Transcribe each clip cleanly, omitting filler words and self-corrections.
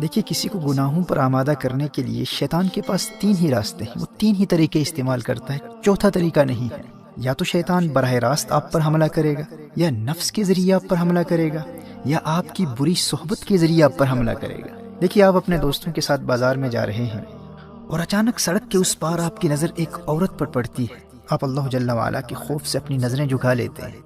دیکھیے کسی کو گناہوں پر آمادہ کرنے کے لیے شیطان کے پاس 3 ہی راستے ہیں، وہ 3 ہی طریقے استعمال کرتا ہے، چوتھا طریقہ نہیں ہے۔ یا تو شیطان براہ راست آپ پر حملہ کرے گا، یا نفس کے ذریعے آپ پر حملہ کرے گا، یا آپ کی بری صحبت کے ذریعے آپ پر حملہ کرے گا۔ دیکھیے آپ اپنے دوستوں کے ساتھ بازار میں جا رہے ہیں اور اچانک سڑک کے اس پار آپ کی نظر ایک عورت پر پڑتی ہے، آپ اللہ جل وعلا کے خوف سے اپنی نظریں جھکا لیتے ہیں۔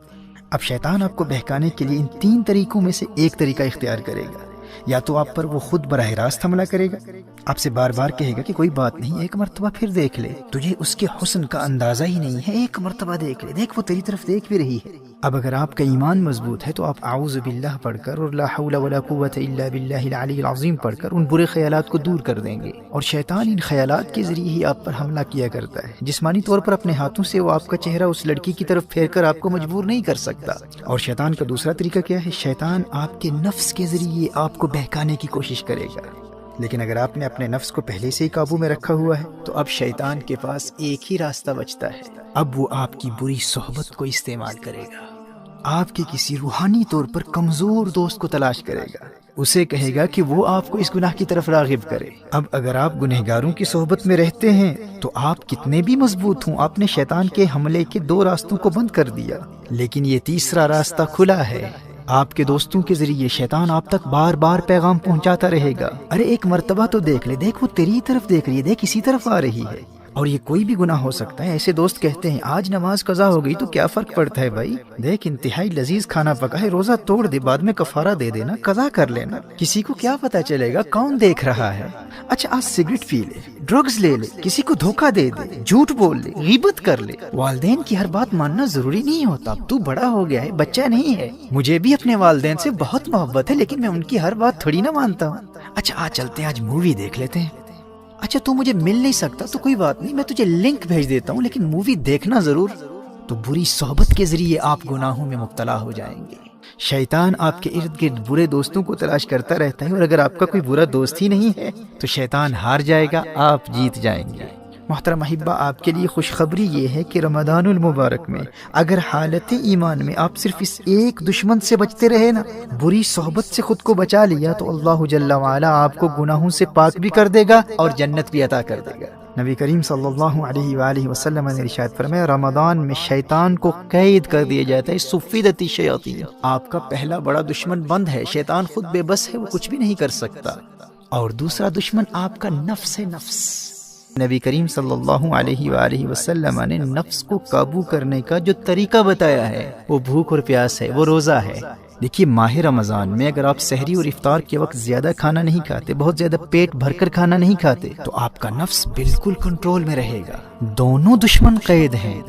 اب شیطان آپ کو بہکانے کے لیے ان 3 طریقوں میں سے ایک طریقہ اختیار کرے گا۔ یا تو آپ پر وہ خود براہ راست حملہ کرے گا، آپ سے بار بار کہے گا کہ کوئی بات نہیں، ایک مرتبہ پھر دیکھ لے، تجھے اس کے حسن کا اندازہ ہی نہیں ہے، ایک مرتبہ دیکھ لے، دیکھ وہ تیری طرف دیکھ بھی رہی ہے۔ اب اگر آپ کا ایمان مضبوط ہے تو آپ اعوذ باللہ پڑھ کر اور لا حول ولا قوت الا باللہ العلی العظیم پڑھ کر ان برے خیالات کو دور کر دیں گے۔ اور شیطان ان خیالات کے ذریعے ہی آپ پر حملہ کیا کرتا ہے، جسمانی طور پر اپنے ہاتھوں سے وہ آپ کا چہرہ اس لڑکی کی طرف پھیر کر آپ کو مجبور نہیں کر سکتا۔ اور شیطان کا دوسرا طریقہ کیا ہے؟ شیطان آپ کے نفس کے ذریعے آپ کو بہکانے کی کوشش کرے گا، لیکن اگر آپ نے اپنے نفس کو پہلے سے ہی قابو میں رکھا ہوا ہے تو اب شیطان کے پاس ایک ہی راستہ بچتا ہے، اب وہ آپ کی بری صحبت کو استعمال کرے گا، آپ کے کسی روحانی طور پر کمزور دوست کو تلاش کرے گا، اسے کہے گا کہ وہ آپ کو اس گناہ کی طرف راغب کرے۔ اب اگر آپ گنہگاروں کی صحبت میں رہتے ہیں تو آپ کتنے بھی مضبوط ہوں، آپ نے شیطان کے حملے کے 2 راستوں کو بند کر دیا، لیکن یہ تیسرا راستہ کھلا ہے۔ آپ کے دوستوں کے ذریعے شیطان آپ تک بار بار پیغام پہنچاتا رہے گا، ارے ایک مرتبہ تو دیکھ لے، دیکھ وہ تیری طرف دیکھ رہی ہے، دیکھ اسی طرف آ رہی ہے۔ اور یہ کوئی بھی گناہ ہو سکتا ہے۔ ایسے دوست کہتے ہیں آج نماز قضا ہو گئی تو کیا فرق پڑتا ہے بھائی، دیکھ انتہائی لذیذ کھانا پکا ہے، روزہ توڑ دے، بعد میں کفارہ دے دینا، قضا کر لینا، کسی کو کیا پتا چلے گا کون دیکھ رہا ہے۔ اچھا آج سگریٹ پی لے، ڈرگز لے لے، کسی کو دھوکہ دے دے، جھوٹ بول لے، غیبت کر لے۔ والدین کی ہر بات ماننا ضروری نہیں ہوتا، اب تو بڑا ہو گیا ہے، بچہ نہیں ہے۔ مجھے بھی اپنے والدین سے بہت محبت ہے، لیکن میں ان کی ہر بات تھوڑی نہ مانتا ہوں۔ اچھا آج چلتے ہیں، آج مووی دیکھ لیتے ہیں۔ اچھا تو مجھے مل نہیں سکتا تو کوئی بات نہیں، میں تجھے لنک بھیج دیتا ہوں، لیکن مووی دیکھنا ضرور۔ تو بری صحبت کے ذریعے آپ گناہوں میں مبتلا ہو جائیں گے۔ شیطان آپ کے ارد گرد برے دوستوں کو تلاش کرتا رہتا ہے، اور اگر آپ کا کوئی برا دوست ہی نہیں ہے تو شیطان ہار جائے گا، آپ جیت جائیں گے۔ محترم احبہ، آپ کے لیے خوشخبری یہ ہے کہ رمضان المبارک میں اگر حالت ایمان میں آپ صرف اس ایک دشمن سے بچتے رہے نا، بری صحبت سے خود کو بچا لیا، تو اللہ جل وعلا آپ کو گناہوں سے پاک بھی کر دے گا اور جنت بھی عطا کر دے گا۔ نبی کریم صلی اللہ علیہ وآلہ وسلم نے ارشاد فرمایا، رمضان میں شیطان کو قید کر دیا جاتا ہے، صفدت الشیاطین، آپ کا پہلا بڑا دشمن بند ہے، شیطان خود بے بس ہے، وہ کچھ بھی نہیں کر سکتا، اور دوسرا دشمن آپ کا نفس ہے، نفس۔ نبی کریم صلی اللہ علیہ وآلہ وسلم نے نفس کو قابو کرنے کا جو طریقہ بتایا ہے وہ بھوک اور پیاس ہے، وہ روزہ ہے۔ دیکھیے ماہ رمضان میں اگر آپ سحری اور افطار کے وقت زیادہ کھانا نہیں کھاتے، بہت زیادہ پیٹ بھر کر کھانا نہیں کھاتے، تو آپ کا نفس بالکل کنٹرول میں رہے گا، دونوں دشمن قید ہیں۔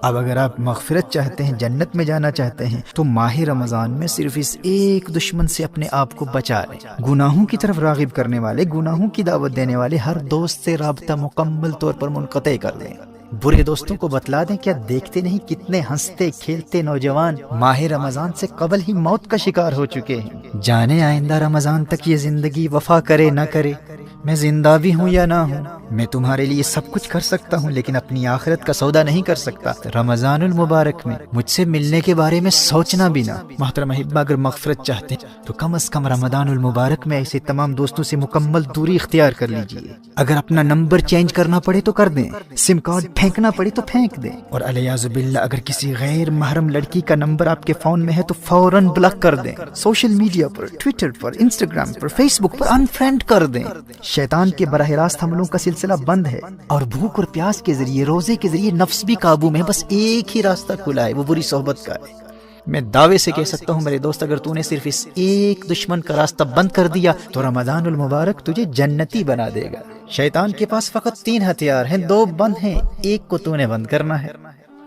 اب اگر آپ مغفرت چاہتے ہیں، جنت میں جانا چاہتے ہیں، تو ماہ رمضان میں صرف اس ایک دشمن سے اپنے آپ کو بچا لیں۔ گناہوں کی طرف راغب کرنے والے، گناہوں کی دعوت دینے والے ہر دوست سے رابطہ مکمل طور پر منقطع کر دیں۔ برے دوستوں کو بتلا دیں، کیا دیکھتے نہیں کتنے ہنستے کھیلتے نوجوان ماہ رمضان سے قبل ہی موت کا شکار ہو چکے ہیں۔ جانے آئندہ رمضان تک یہ زندگی وفا کرے نہ کرے، میں زندہ بھی ہوں یا نہ ہوں، میں تمہارے لیے سب کچھ کر سکتا ہوں، لیکن اپنی آخرت کا سودا نہیں کر سکتا۔ رمضان المبارک میں مجھ سے ملنے کے بارے میں سوچنا بھی نہ۔ محترم احبہ، اگر مغفرت چاہتے ہیں تو کم از کم رمضان المبارک میں ایسے تمام دوستوں سے مکمل دوری اختیار کر لیجئے۔ اگر اپنا نمبر چینج کرنا پڑے تو کر دیں، سم کارڈ پھینکنا پڑے تو پھینک دیں، اور الیاذ باللہ اگر کسی غیر محرم لڑکی کا نمبر آپ کے فون میں ہے تو فوراً بلاک کر دیں۔ سوشل میڈیا پر، ٹویٹر پر، انسٹاگرام پر، فیس بک پر انفرینڈ کر دیں۔ شیطان کے براہ راست حملوں کا سلسلہ بند ہے، اور بھوک اور پیاس کے ذریعے، روزے کے ذریعے نفس بھی قابو میں، بس ایک ہی راستہ کھلا ہے، وہ بری صحبت کا ہے۔ میں دعوے سے کہہ سکتا ہوں میرے دوست، اگر تو نے صرف اس ایک دشمن کا راستہ بند کر دیا تو رمضان المبارک تجھے جنتی بنا دے گا۔ شیطان کے پاس فقط 3 ہتھیار ہیں، 2 بند ہیں، ایک کو تو نے بند کرنا ہے۔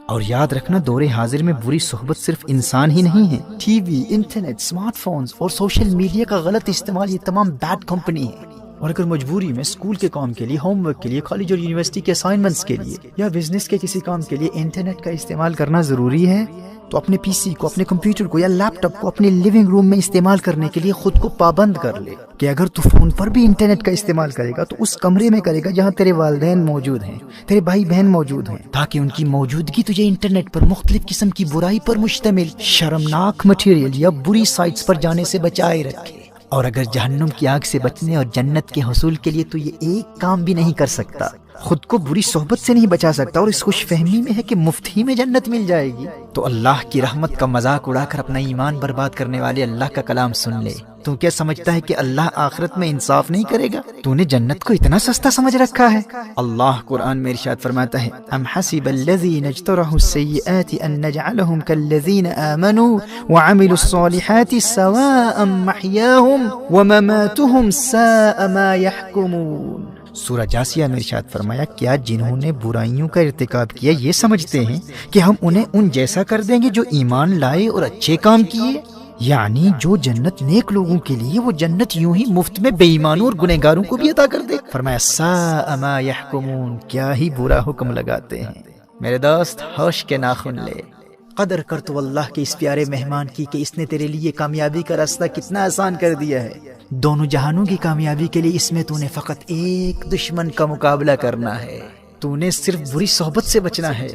اور یاد رکھنا، دور حاضر میں بری صحبت صرف انسان ہی نہیں ہے، T V, internet, smart phones اور سوشل میڈیا کا غلط استعمال، یہ تمام بیڈ کمپنی ہے۔ اور اگر مجبوری میں اسکول کے کام کے لیے، ہوم ورک کے لیے، کالج اور یونیورسٹی کے اسائنمنٹس کے لیے، یا بزنس کے کسی کام کے لیے انٹرنیٹ کا استعمال کرنا ضروری ہے، تو اپنے پی سی کو، اپنے کمپیوٹر کو یا لیپ ٹاپ کو اپنے لیونگ روم میں استعمال کرنے کے لیے خود کو پابند کر لے کہ اگر تو فون پر بھی انٹرنیٹ کا استعمال کرے گا تو اس کمرے میں کرے گا جہاں تیرے والدین موجود ہیں، تیرے بھائی بہن موجود ہیں، تاکہ ان کی موجودگی تجھے انٹرنیٹ پر مختلف قسم کی برائی پر مشتمل شرمناک مٹیریل یا بری سائٹس پر جانے سے بچائے رکھے۔ اور اگر جہنم کی آگ سے بچنے اور جنت کے حصول کے لیے تو یہ ایک کام بھی نہیں کر سکتا، خود کو بری صحبت سے نہیں بچا سکتا، اور اس خوش فہمی میں ہے کہ مفت ہی میں جنت مل جائے گی، تو اللہ کی رحمت کا مذاق اڑا کر اپنا ایمان برباد کرنے والے اللہ کا کلام سن لے۔ تو کیا سمجھتا ہے کہ اللہ آخرت میں انصاف نہیں کرے گا؟ تو نے جنت کو اتنا سستا سمجھ رکھا ہے؟ اللہ قرآن میں ارشاد فرماتا ہے، ام حسب الذین اجترحوا السیئات ان نجعلهم كالذین آمنوا وعملوا الصالحات سواء محیاهم ومماتهم ساء ما يحکمون۔ سورہ جاسیہ میں ارشاد فرمایا، کیا جنہوں نے برائیوں کا ارتکاب کیا یہ سمجھتے ہیں کہ ہم انہیں ان جیسا کر دیں گے جو ایمان لائے اور اچھے کام کیے؟ یعنی جو جنت نیک لوگوں کے لیے، وہ جنت یوں ہی مفت میں بے ایمانوں اور گنہگاروں کو بھی عطا کر دے۔ فرمایا ساء ما یحکمون، کیا ہی برا حکم لگاتے ہیں۔ میرے دوست ہوش کے ناخن لے، قدر کر تو اللہ کے اس پیارے مہمان کی کہ اس نے تیرے لیے کامیابی کا راستہ کتنا آسان کر دیا ہے۔ دونوں جہانوں کی کامیابی کے لیے اس میں تو نے فقط ایک دشمن کا مقابلہ کرنا ہے، تو نے صرف بری صحبت سے بچنا ہے۔